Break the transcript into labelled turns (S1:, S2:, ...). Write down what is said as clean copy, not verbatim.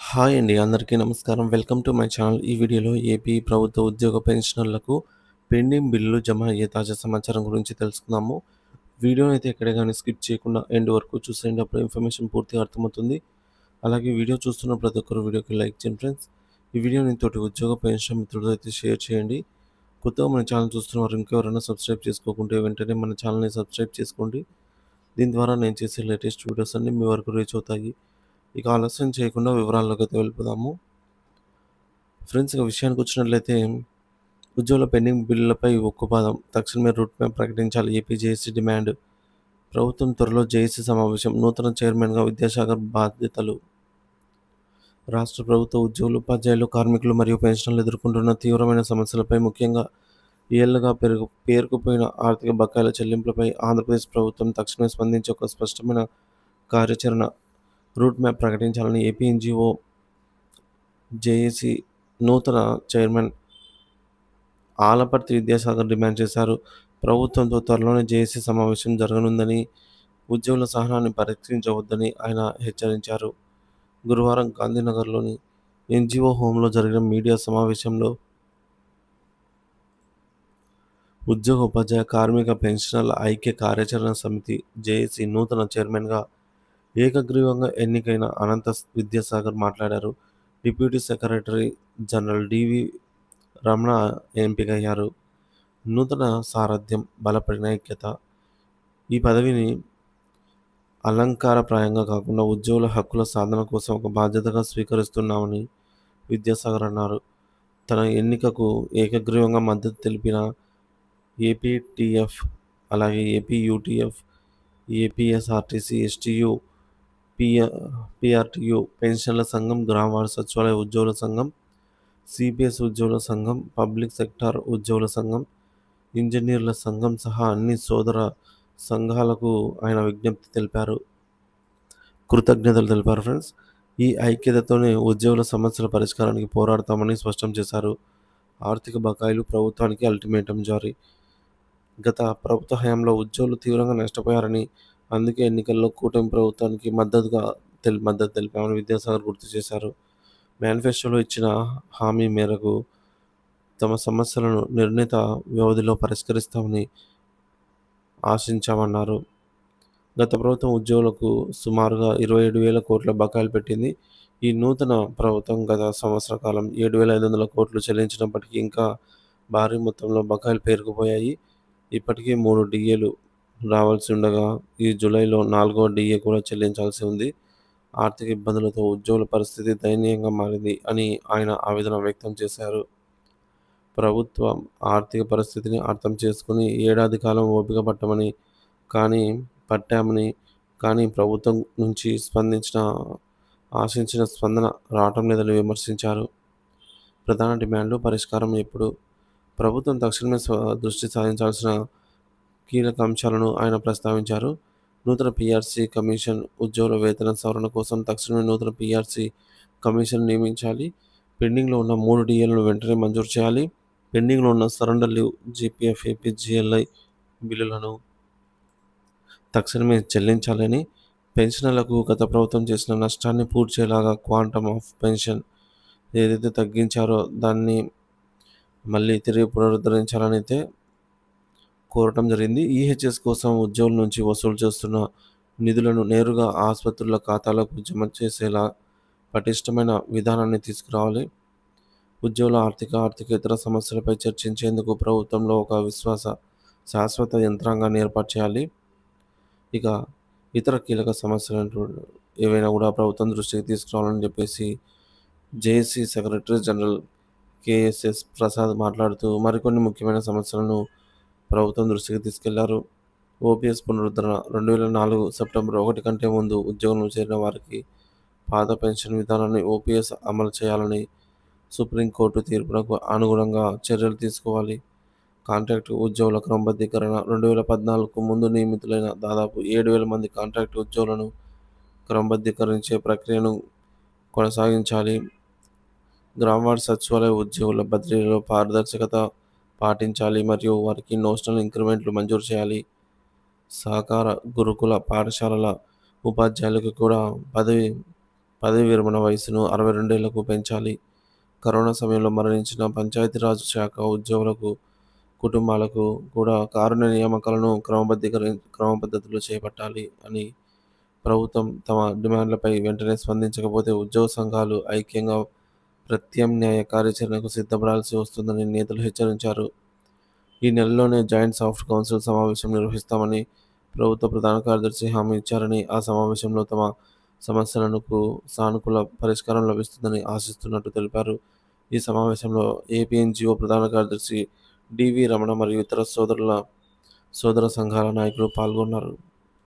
S1: Hi అండి. అందరికీ నమస్కారం. Welcome to my channel. ఈ వీడియోలో ఏపీ ప్రభుత్వ ఉద్యోగ పెన్షనర్లకు పెండింగ్ బిల్లులు జమ అయ్యే తాజా సమాచారం గురించి తెలుసుకుందాము. వీడియోని అయితే ఎక్కడ గాని స్కిప్ చేయకుండా ఎండ్ వరకు చూసేయండి. అప్పుడు ఇన్ఫర్మేషన్ పూర్తిగా అర్థమవుతుంది. అలాగే వీడియో చూస్తున్న ప్రతి ఒక్కరు వీడియోకి లైక్ చేయండి ఫ్రెండ్స్. ఈ వీడియోని తోటి ఉద్యోగ పెన్షన్ మిత్రులతో అయితే షేర్ చేయండి. కొత్తగా మన ఛానల్ చూస్తున్న వారు ఇంకెవరైనా సబ్స్క్రైబ్ చేసుకోకుంటే వెంటనే మన ఛానల్‌ని సబ్స్క్రైబ్ చేసుకోండి. దీని ద్వారా నేను చేసే లేటెస్ట్ వీడియోస్ అన్నీ మీ వరకు రీచ్ అవుతాయి. ఇక ఆలస్యం చేయకుండా వివరాల్లోకి అయితే వెళ్ళిపోదాము. ఫ్రెండ్స్ ఇక విషయానికొచ్చినట్లయితే ఉద్యోగుల పెండింగ్ బిల్లులపై ఉక్కుపాదం. తక్షణమే రూట్ మ్యాప్ ప్రకటించాలి ఏపీ జేఏసీ డిమాండ్. ప్రభుత్వం త్వరలో జేఏసీ సమావేశం. నూతన చైర్మన్‌గా విద్యాసాగర్ బాధ్యతలు. రాష్ట్ర ప్రభుత్వ ఉద్యోగులు, ఉపాధ్యాయులు, కార్మికులు మరియు పెన్షనర్లు ఎదుర్కొంటున్న తీవ్రమైన సమస్యలపై ముఖ్యంగా ఏళ్లుగా పేరుకుపోయిన ఆర్థిక బకాయిల చెల్లింపులపై ఆంధ్రప్రదేశ్ ప్రభుత్వం తక్షణమే స్పందించి ఒక స్పష్టమైన కార్యాచరణ రూట్ మ్యాప్ ప్రకటించాలని ఏపీ ఎన్‌జీఓ జేఏసీ నూతన చైర్మన్ ఆలపర్తి విద్యాసాగర్ డిమాండ్ చేశారు. ప్రభుత్వంతో త్వరలోనే జేఏసీ సమావేశం జరగనుందని, ఉద్యోగుల సహనాన్ని పరీక్షించవద్దని ఆయన హెచ్చరించారు. గురువారం గాంధీనగర్‌లోని ఎన్‌జీఓ హోంలో జరిగిన మీడియా సమావేశంలో ఉద్యోగ, ఉపాధ్యాయ, కార్మిక, పెన్షనర్ల ఐక్య కార్యాచరణ సమితి జేఏసీ నూతన చైర్మన్‌గా ఏకగ్రీవంగా ఎన్నికైన అనంత విద్యాసాగర్ మాట్లాడారు. డిప్యూటీ సెక్రటరీ జనరల్ డివి రమణ ఎంపికయ్యారు. నూతన సారథ్యం, బలపడిన ఐక్యత. ఈ పదవిని అలంకారప్రాయంగా కాకుండా ఉద్యోగుల హక్కుల సాధన కోసం ఒక బాధ్యతగా స్వీకరిస్తున్నామని విద్యాసాగర్ అన్నారు. తన ఎన్నికకు ఏకగ్రీవంగా మద్దతు తెలిపిన ఏపీటీఎఫ్, అలాగే ఏపీయూటీఎఫ్, ఏపీఎస్ఆర్టీసీ, ఎస్టీయూ, పియ పీఆర్టీయూ, పెన్షన్ల సంఘం, గ్రామ వార్డు సచివాలయ ఉద్యోగుల సంఘం, సిపిఎస్ ఉద్యోగుల సంఘం, పబ్లిక్ సెక్టార్ ఉద్యోగుల సంఘం, ఇంజనీర్ల సంఘం సహా అన్ని సోదర సంఘాలకు ఆయన విజ్ఞప్తి తెలిపారు. కృతజ్ఞతలు తెలిపారు ఫ్రెండ్స్. ఈ ఐక్యతతోనే ఉద్యోగుల సమస్యల పరిష్కారానికి పోరాడతామని స్పష్టం చేశారు. ఆర్థిక బకాయిలు, ప్రభుత్వానికి అల్టిమేటం జారీ. గత ప్రభుత్వ హయాంలో ఉద్యోగులు తీవ్రంగా నష్టపోయారని, అందుకే ఎన్నికల్లో కూటమి ప్రభుత్వానికి మద్దతు తెలిపామని విద్యాసాగర్ గుర్తు చేశారు. మేనిఫెస్టోలో ఇచ్చిన హామీ మేరకు తమ సమస్యలను నిర్ణీత వ్యవధిలో పరిష్కరిస్తామని ఆశించామన్నారు. గత ప్రభుత్వం ఉద్యోగులకు సుమారుగా 27,000 కోట్ల బకాయిలు పెట్టింది. ఈ నూతన ప్రభుత్వం గత సంవత్సర కాలం 7,500 కోట్లు చెల్లించినప్పటికీ ఇంకా భారీ మొత్తంలో బకాయిలు పేరుకుపోయాయి. ఇప్పటికే 3 డీఏలు రావాల్సి ఉండగా ఈ జూలైలో 4వ డీఏ కూడా చెల్లించాల్సి ఉంది. ఆర్థిక ఇబ్బందులతో ఉద్యోగుల పరిస్థితి దయనీయంగా మారింది అని ఆయన ఆవేదన వ్యక్తం చేశారు. ప్రభుత్వం ఆర్థిక పరిస్థితిని అర్థం చేసుకుని ఏడాది కాలం ఓపిక పట్టామని, కానీ ప్రభుత్వం నుంచి ఆశించిన స్పందన రావటం లేదని విమర్శించారు. ప్రధాన డిమాండ్లు పరిష్కారం ఎప్పుడు? ప్రభుత్వం తక్షణమే దృష్టి సారించాల్సిన కీలక అంశాలను ఆయన ప్రస్తావించారు. నూతన పీఆర్సీ కమిషన్, ఉద్యోగుల వేతన సవరణ కోసం తక్షణమే నూతన పీఆర్సీ కమిషన్ నియమించాలి. పెండింగ్లో ఉన్న 3 డీఏలను వెంటనే మంజూరు చేయాలి. పెండింగ్లో ఉన్న సరెండర్ లీవ్, జీపీఎఫ్, ఏపీజీఎల్ఐ బిల్లులను తక్షణమే చెల్లించాలని, పెన్షనర్లకు గత ప్రభుత్వం చేసిన నష్టాన్ని పూడ్చేలాగా క్వాంటమ్ ఆఫ్ పెన్షన్ ఏదైతే తగ్గించారో దాన్ని మళ్ళీ తిరిగి పునరుద్ధరించాలని అయితే కోరటం జరిగింది. ఈహెచ్ఎస్ కోసం ఉద్యోగుల నుంచి వసూలు చేస్తున్న నిధులను నేరుగా ఆసుపత్రుల ఖాతాలకు జమ చేసేలా పటిష్టమైన విధానాన్ని తీసుకురావాలి. ఉద్యోగుల ఆర్థికేతర సమస్యలపై చర్చించేందుకు ప్రభుత్వంలో ఒక శాశ్వత యంత్రాంగాన్ని ఏర్పాటు చేయాలి. ఇక ఇతర కీలక సమస్యలు ఏవైనా కూడా ప్రభుత్వం దృష్టికి తీసుకురావాలని చెప్పేసి JAC secretary general KSS Prasad మాట్లాడుతూ మరికొన్ని ముఖ్యమైన సమస్యలను ప్రభుత్వం దృష్టికి తీసుకెళ్లారు. ఓపీఎస్ పునరుద్ధరణ. 2004 సెప్టెంబర్ 1 కంటే ముందు ఉద్యోగంలో చేరిన వారికి పాత పెన్షన్ విధానాన్ని ఓపీఎస్ అమలు చేయాలని సుప్రీంకోర్టు తీర్పునకు అనుగుణంగా చర్యలు తీసుకోవాలి. కాంట్రాక్టు ఉద్యోగుల క్రమబద్ధీకరణ. 2014కు ముందు నియమితులైన దాదాపు 7,000 మంది కాంట్రాక్టు ఉద్యోగులను క్రమబద్ధీకరించే ప్రక్రియను కొనసాగించాలి. గ్రామవార్డు సచివాలయ ఉద్యోగుల బదిలీలో పారదర్శకత పాటించాలి మరియు వారికి నోషనల్ ఇంక్రిమెంట్లు మంజూరు చేయాలి. సహకార గురుకుల పాఠశాలల ఉపాధ్యాయులకు కూడా పదవి పదవీ విరమణ వయసును 62 ఏళ్లకు పెంచాలి. కరోనా సమయంలో మరణించిన పంచాయతీరాజ్ శాఖ ఉద్యోగులకు కుటుంబాలకు కూడా కారుణ్య నియామకాలను క్రమపద్ధతిలో చేపట్టాలి అని ప్రభుత్వం తమ డిమాండ్లపై వెంటనే స్పందించకపోతే ఉద్యోగ సంఘాలు ఐక్యంగా ప్రత్యామ్నాయ కార్యాచరణకు సిద్ధపడాల్సి వస్తుందని నేతలు హెచ్చరించారు. ఈ నెలలోనే జాయింట్ సాఫ్ట్ కౌన్సిల్ సమావేశం నిర్వహిస్తామని ప్రభుత్వ ప్రధాన కార్యదర్శి హామీ ఇచ్చారని, ఆ సమావేశంలో తమ సమస్యలకు సానుకూల పరిష్కారం లభిస్తుందని ఆశిస్తున్నట్టు తెలిపారు. ఈ సమావేశంలో ఏపీఎన్జీఓ ప్రధాన కార్యదర్శి డివి రమణ మరియు ఇతర సోదర సంఘాల నాయకులు పాల్గొన్నారు.